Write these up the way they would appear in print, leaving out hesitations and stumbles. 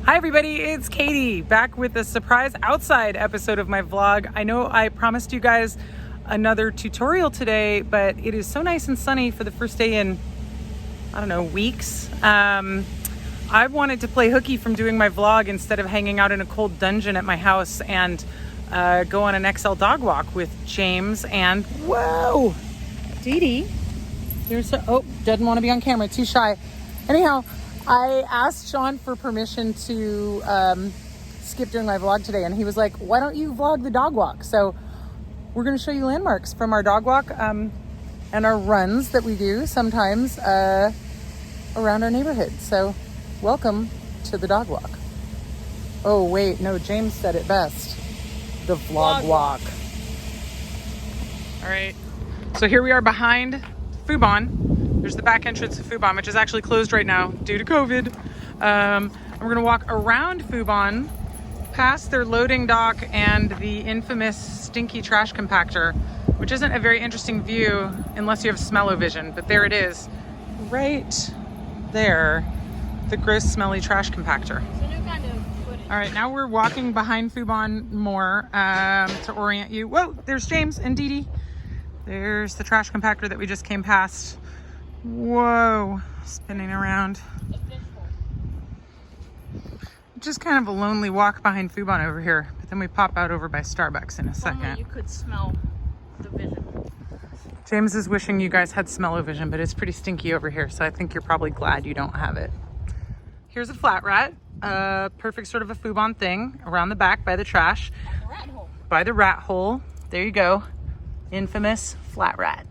Hi everybody, it's Katie back with a surprise outside episode of my vlog. I know I promised you guys another tutorial today, but it is so nice and sunny for the first day in, I don't know, weeks. I wanted to play hooky from doing my vlog instead of hanging out in a cold dungeon at my house and go on an XL dog walk with James and, whoa, Dee Dee. Doesn't want to be on camera, too shy. Anyhow, I asked Sean for permission to skip doing my vlog today, and he was like, why don't you vlog the dog walk? So we're going to show you landmarks from our dog walk and our runs that we do sometimes around our neighborhood. So welcome to the dog walk. Oh, wait, no, James said it best. The vlog walk. All right, so here we are behind Fubon. There's the back entrance of Fubon, which is actually closed right now due to COVID. We're gonna walk around Fubon, past their loading dock and the infamous stinky trash compactor, which isn't a very interesting view unless you have smell-o-vision, but there it is, right there, the gross, smelly trash compactor. It's a new kind of footage. All right, now we're walking behind Fubon more to orient you. Whoa, there's James and Dee Dee. There's the trash compactor that we just came past. Whoa, spinning around. Just kind of a lonely walk behind Fubon over here, but then we pop out over by Starbucks in a second. You could smell the vision. James is wishing you guys had smell-o-vision, but it's pretty stinky over here, so I think you're probably glad you don't have it. Here's a flat rat, perfect sort of a Fubon thing, around the back by the trash. The rat hole. By the rat hole. There you go. Infamous flat rat.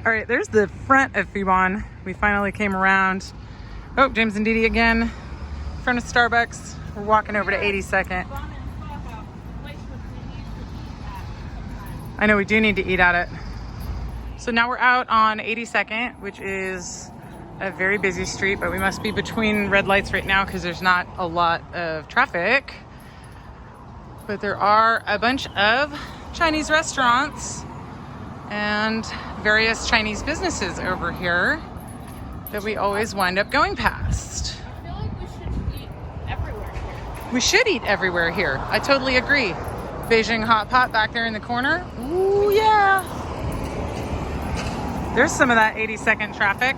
All right, there's the front of Fubon. We finally came around. Oh, James and Dee Dee again. In front of Starbucks. We're walking over to 82nd. I know we do need to eat at it. So now we're out on 82nd, which is a very busy street, but we must be between red lights right now because there's not a lot of traffic. But there are a bunch of Chinese restaurants and various Chinese businesses over here that we always wind up going past. I feel like we should eat everywhere here. We should eat everywhere here. I totally agree. Beijing hot pot back there in the corner. Ooh, yeah. There's some of that 82nd traffic.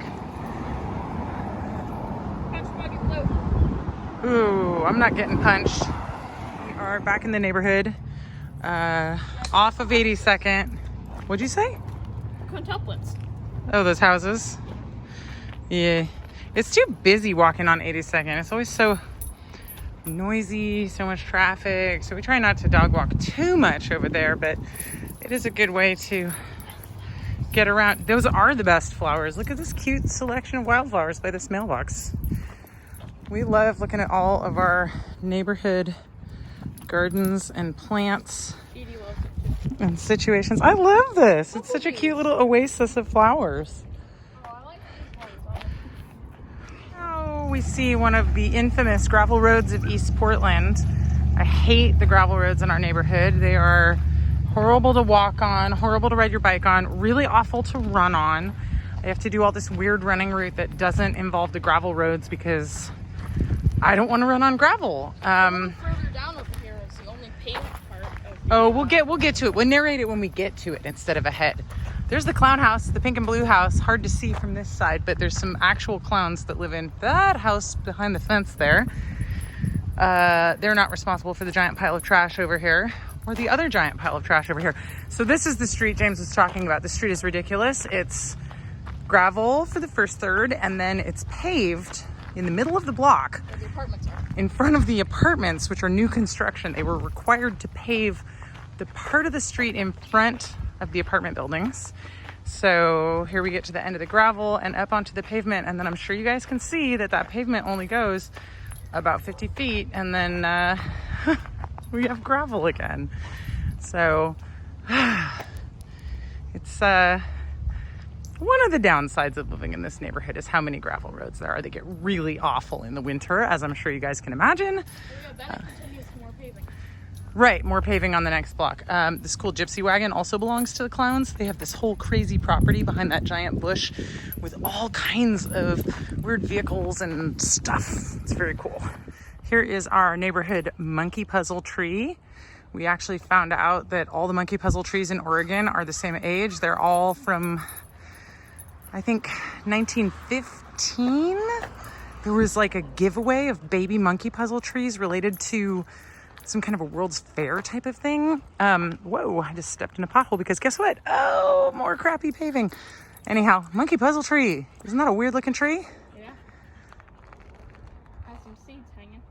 Ooh, I'm not getting punched. We are back in the neighborhood, off of 82nd. What'd you say? Quintuplets. Oh, those houses. Yeah. It's too busy walking on 82nd. It's always so noisy, so much traffic. So we try not to dog walk too much over there, but it is a good way to get around. Those are the best flowers. Look at this cute selection of wildflowers by this mailbox. We love looking at all of our neighborhood gardens and plants and situations. I love this. It's such a cute little oasis of flowers. Now we see one of the infamous gravel roads of East Portland. I hate the gravel roads in our neighborhood. They are horrible to walk on, horrible to ride your bike on, really awful to run on. I have to do all this weird running route that doesn't involve the gravel roads because I don't want to run on gravel. Further down over here is the only paved part of the we'll get to it. We'll narrate it when we get to it instead of ahead. There's the clown house, the pink and blue house. Hard to see from this side, but there's some actual clowns that live in that house behind the fence there. They're not responsible for the giant pile of trash over here or the other giant pile of trash over here. So this is the street James was talking about. The street is ridiculous. It's gravel for the first third, and then it's paved in the middle of the block. where the apartments are. In front of the apartments, which are new construction. They were required to pave the part of the street in front of the apartment buildings. So here we get to the end of the gravel and up onto the pavement, and then I'm sure you guys can see that that pavement only goes about 50 feet, and then we have gravel again. So it's one of the downsides of living in this neighborhood is how many gravel roads there are. They get really awful in the winter, as I'm sure you guys can imagine. That continues to more paving. Right, more paving on the next block. This cool gypsy wagon also belongs to the clowns. They have this whole crazy property behind that giant bush with all kinds of weird vehicles and stuff. It's very cool. Here is our neighborhood monkey puzzle tree. We actually found out that all the monkey puzzle trees in Oregon are the same age. They're all from, I think, 1915. There was like a giveaway of baby monkey puzzle trees related to some kind of a World's Fair type of thing. Whoa, I just stepped in a pothole because guess what? Oh, more crappy paving. Anyhow, monkey puzzle tree. Isn't that a weird looking tree? Yeah. Has some seeds hanging.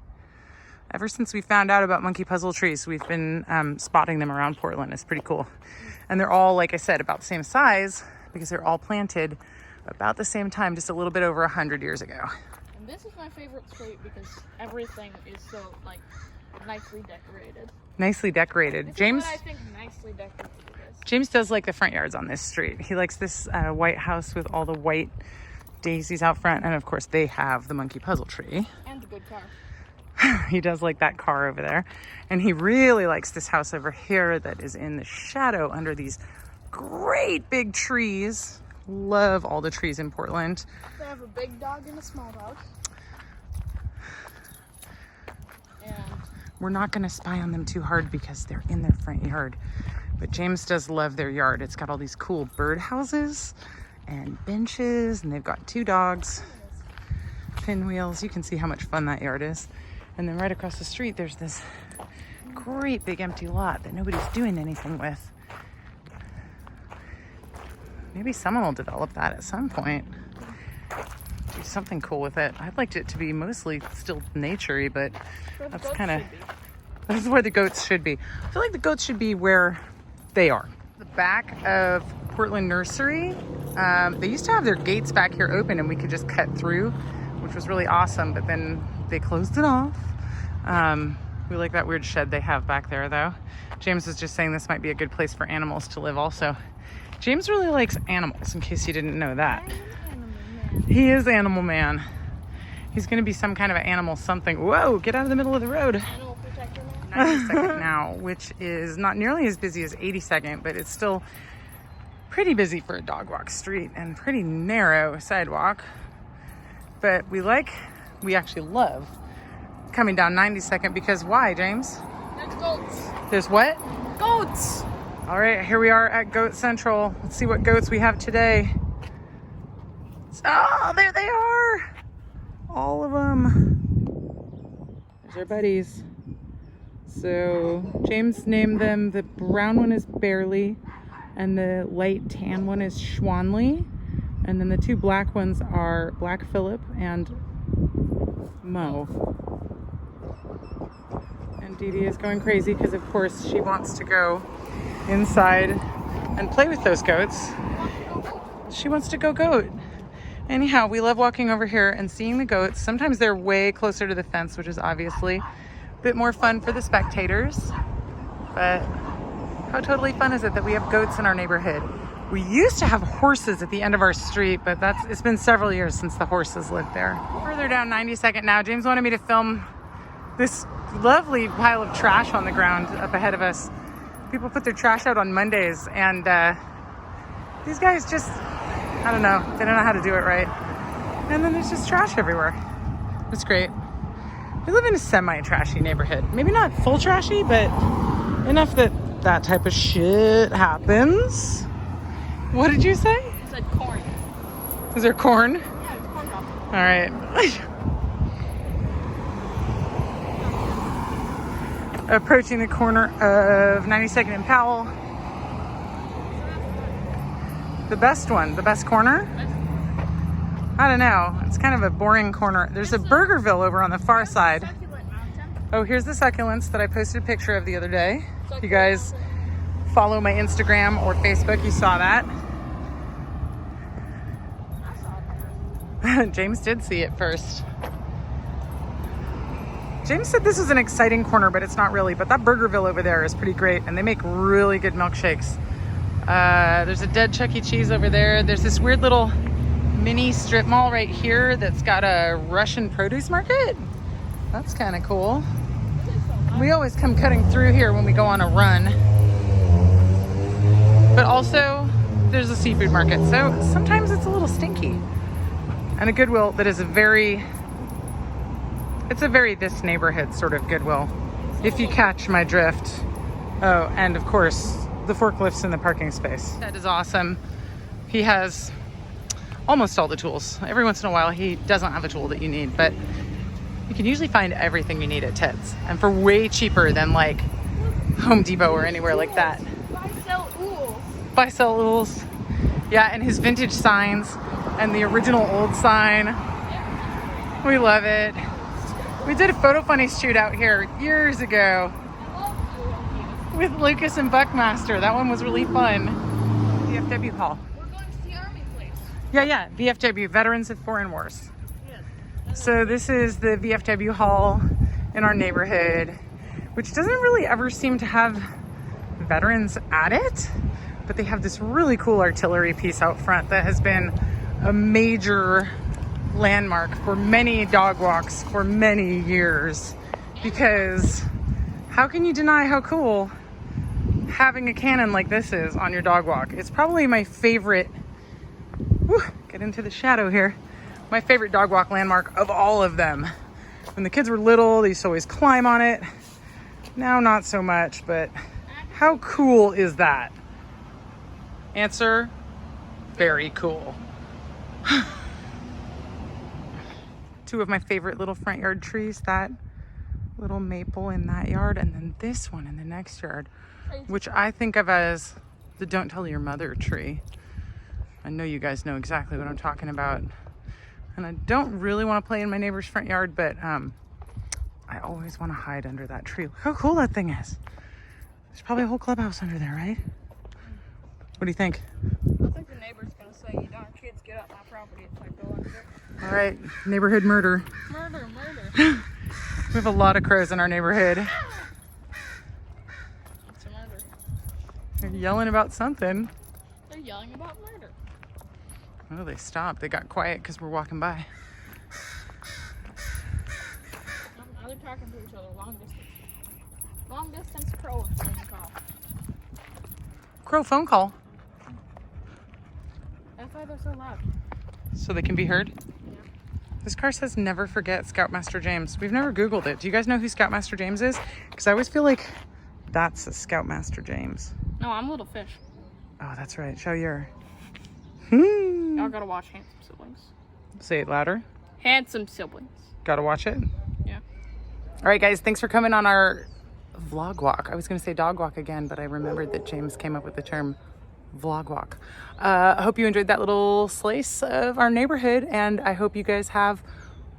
Ever since we found out about monkey puzzle trees, we've been spotting them around Portland. It's pretty cool. And they're all, like I said, about the same size because they're all planted about the same time, just a little bit over 100 years ago. And this is my favorite street because everything is so, like, nicely decorated. Nicely decorated. This James, is what I think nicely decorated is. James does like the front yards on this street. He likes this white house with all the white daisies out front. And of course they have the monkey puzzle tree. And the good car. He does like that car over there. And he really likes this house over here that is in the shadow under these great big trees. Love all the trees in Portland. They have a big dog and a small dog. And We're not going to spy on them too hard because they're in their front yard. But James does love their yard. It's got all these cool bird houses and benches, and they've got 2 dogs, pinwheels. You can see how much fun that yard is. And then right across the street, there's this great big empty lot that nobody's doing anything with. Maybe someone will develop that at some point. Do something cool with it. I'd like it to be mostly still nature-y, but that's kind of, that's where the goats should be. I feel like the goats should be where they are. The back of Portland Nursery, they used to have their gates back here open and we could just cut through, which was really awesome, but then they closed it off. We like that weird shed they have back there though. James was just saying this might be a good place for animals to live also. James really likes animals, in case you didn't know that. He is Animal Man. He's gonna be some kind of an animal something. Whoa, get out of the middle of the road. Animal protector man. 92nd now, which is not nearly as busy as 82nd, but it's still pretty busy for a dog walk street and pretty narrow sidewalk. But we actually love coming down 92nd because why, James? There's goats. There's what? Goats! All right, here we are at Goat Central. Let's see what goats we have today. Oh, there they are. All of them. There's our buddies. So James named them, the brown one is Barely, and the light tan one is Schwanley. And then the 2 black ones are Black Phillip and Mo. And Dee Dee is going crazy because of course she wants to go inside and play with those goats. She wants to go goat. Anyhow, we love walking over here and seeing the goats. Sometimes they're way closer to the fence, which is obviously a bit more fun for the spectators. But how totally fun is it that we have goats in our neighborhood? We used to have horses at the end of our street, but it's been several years since the horses lived there. Further down 92nd now, James wanted me to film this lovely pile of trash on the ground up ahead of us. People put their trash out on Mondays, and these guys just, I don't know, they don't know how to do it right. And then there's just trash everywhere. It's great. We live in a semi-trashy neighborhood. Maybe not full trashy, but enough that that type of shit happens. What did you say? I said corn. Is there corn? Yeah, it's corn dog. All right. Approaching the corner of 92nd and Powell. The best one, the best corner? I don't know. It's kind of a boring corner. There's a Burgerville over on the far side. Succulent mountain. Oh, here's the succulents that I posted a picture of the other day. If you guys follow my Instagram or Facebook, you saw that. I saw it. James did see it first. James said this is an exciting corner, but it's not really. But that Burgerville over there is pretty great, and they make really good milkshakes. There's a dead Chuck E. Cheese over there. There's this weird little mini strip mall right here that's got a Russian produce market. That's kind of cool. We always come cutting through here when we go on a run. But also, there's a seafood market, so sometimes it's a little stinky. And a Goodwill that is it's a very this neighborhood sort of Goodwill, if you catch my drift. Oh, and of course, the forklifts in the parking space. That is awesome. He has almost all the tools. Every once in a while, he doesn't have a tool that you need, but you can usually find everything you need at Ted's, and for way cheaper than like Home Depot or anywhere like that. Buy, sell, ools. Buy, sell, ools. Yeah, and his vintage signs and the original old sign. We love it. We did a photo funny shoot out here years ago with Lucas and Buckmaster. That one was really fun. VFW Hall. We're going to the Army place. Yeah. VFW, Veterans of Foreign Wars. Yes. So this is the VFW Hall in our neighborhood, which doesn't really ever seem to have veterans at it, but they have this really cool artillery piece out front that has been a major landmark for many dog walks for many years, because how can you deny how cool having a cannon like this is on your dog walk? It's probably my favorite, get into the shadow here, my favorite dog walk landmark of all of them. When the kids were little, they used to always climb on it. Now not so much, but how cool is that? Answer, very cool. Two of my favorite little front yard trees, that little maple in that yard, and then this one in the next yard, which I think of as the don't tell your mother tree. I know you guys know exactly what I'm talking about. And I don't really want to play in my neighbor's front yard, but I always want to hide under that tree. Look how cool that thing is. There's probably a whole clubhouse under there, right? What do you think? I think the neighbor's gonna say, "You darn kids, get up my property if I go under there." All right, neighborhood murder. Murder. We have a lot of crows in our neighborhood. It's a murder. They're yelling about something. They're yelling about murder. Oh, they stopped. They got quiet because we're walking by. Now they're talking to each other long distance. Long distance crow phone call. Crow phone call. That's why they're so loud. So they can be heard? Yeah. This car says never forget Scoutmaster James. We've never Googled it. Do you guys know who Scoutmaster James is? Because I always feel like that's a Scoutmaster James. No, I'm Little Fish. Oh, that's right. Show your... Y'all gotta watch Handsome Siblings. Say it louder. Handsome Siblings. Gotta watch it. Yeah. All right, guys. Thanks for coming on our vlog walk. I was going to say dog walk again, but I remembered that James came up with the term vlog walk. I hope you enjoyed that little slice of our neighborhood, and I hope you guys have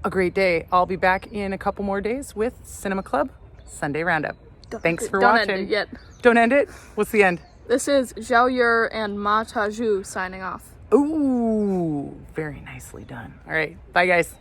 a great day. I'll be back in a couple more days with Cinema Club Sunday Roundup. Thanks for watching. Don't end it yet. Don't end it? What's the end? This is Zhao Yur and Ma Taju signing off. Ooh, very nicely done. All right. Bye, guys.